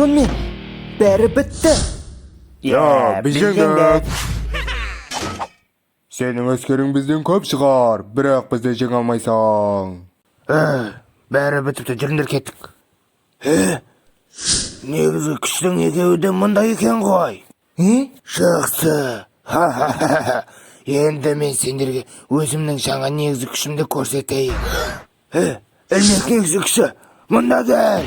Сонымен бәрі бітті. Біз жеңдік. Сенің әскерің бізден көп шығар, бірақ бізді жеңе алмайсың. Бәрі бітіпті, жүріңдер кеттік. Негізі күштің екеуі де мұнда екен ғой. Жақсы. Енді мен сендерге өзімнің жаңа негізі күшімді көрсетейін. Ілмек негізі күші, мұнда кел.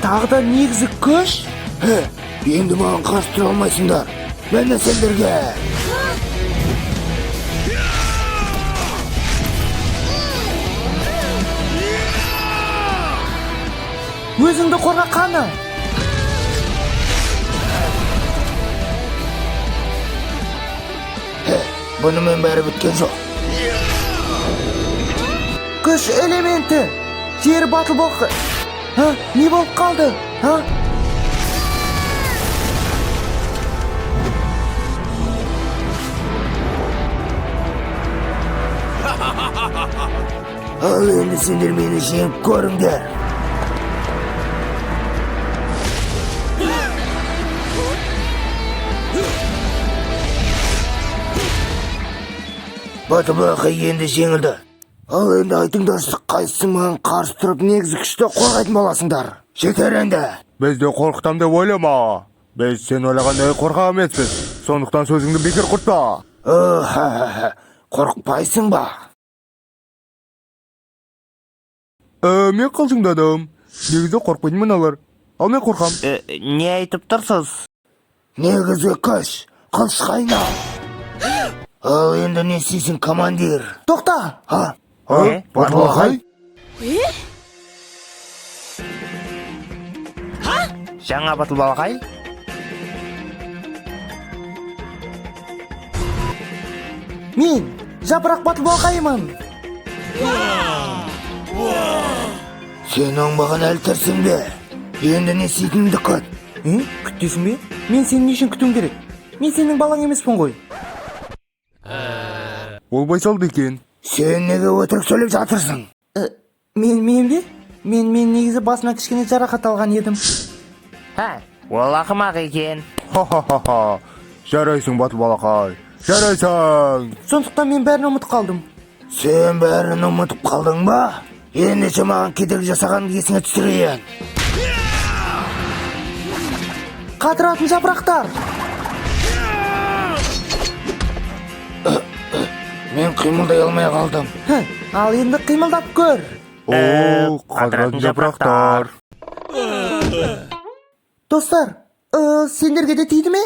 Тағы да негізі күш? Енді маған қарсы тұра алмайсыңдар. Мен сендерге. Өзіңді қорға қаны. Бұнымен бәрі біткен жоқ. Күш элементі. Жер батыл болқы. Не болып қалды? Ал енді сендер мені жеңіп көріңдер. Батыбақы енді жеңілді. Ал енді айтыңдаршы, қайсысы маған қарсы тұрып негізі күшті қорғайтын боласыңдар. Жетер енді. Бізді қорқытам деп ойлама. Біз сен ойлағандай қорқақ емеспіз. Сондықтан сөзіңді бекер құртпа. Қорқпайсың ба? Мен қалжыңдадым. Негізі қорқпайтынмын алар. Ал мен қорқам. Не айтып тұрсыз? Негізі күш, қылыш қайнау. Ал енді не істейсің, командир? Тоқта! Батылбақай? Жаңа Батылбақай? Мен жапырақ Батылбақаймын. Сен оңбаған әлі тірсің бе? Енді не істейтініңді күт. Күттесің бе? Мен сені не үшін күтуім керек? Мен сенің балаң емеспін ғой. Ол байсалды екен. Сен неге өтірік сөйлеп жатырсың? Мен бе? Мен негізі басына кішкене жарақат алған едім. Ол ақымақ екен. Ха-ха-ха-ха. Жарайсың Батылбақай. Жарайсың. Сондықтан мен бәрін ұмытып қалдым. Сен бәрін ұмытып қалдың ба? Ендеше маған кедергі жасағанды есіңе түсірейін. Қатыратын жапырақтар. Мен қимылдай алмай қалдым. Ал енді қимылдап көр. Қатыратын жапырақтар. Достар, сендерге де тиді ме?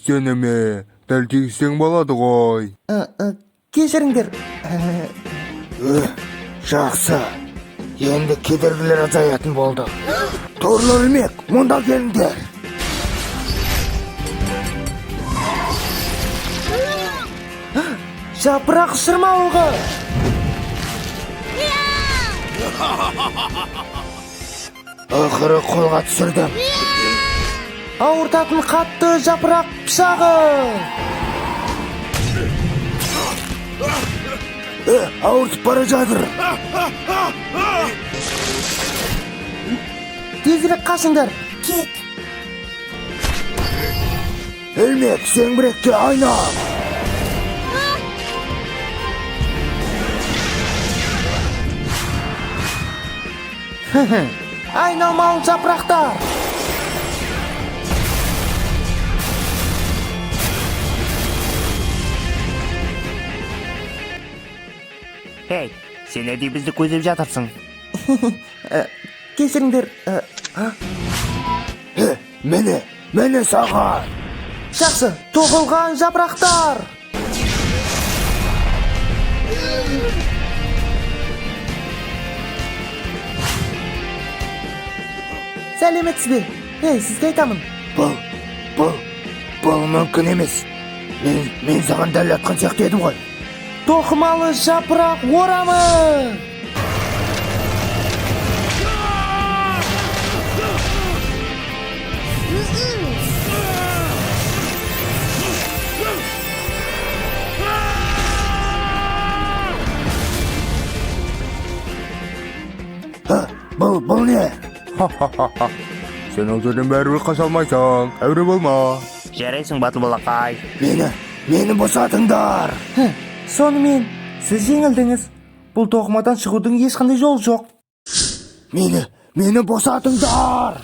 Сеніме дәл тигізсең болады ғой. Кешіріңдер. Жақсы. Енді кедергілер азаятын болды. Торлы өлмек, мұнда келіңдер. Жапырақ шырмауығы. Ақыры қолға түсірдім. Ауыртатын қатты жапырақ пышағы. Ауыртып бара жатыр. Тезірек қашыңдар. Кет. Өлмек, зеңбірекке айнал. Айналмалы жапырақтар. Ей, сен әдей бізді көзеп жатырсың. Кешіріңдер. Мені саған. Жақсы, тоғылған жапырақтар. Сәлеметсіз бе? Сізге айтамын. Бұл мүмкін емес. Мен саған дәл атқан сияқты едім ғой. Тоқымалы жапырақ орамы. бұл не? Ха-ха-ха-ха. Сен ол жерден бәрібір қаша алмайсың. Әуре болма. Жарайсың батыл балақай. Мені босатыңдар. Сонымен, сіз жеңілдіңіз. Бұл тоқымадан шығудың ешқандай жолы жоқ. Мені босатыңдар.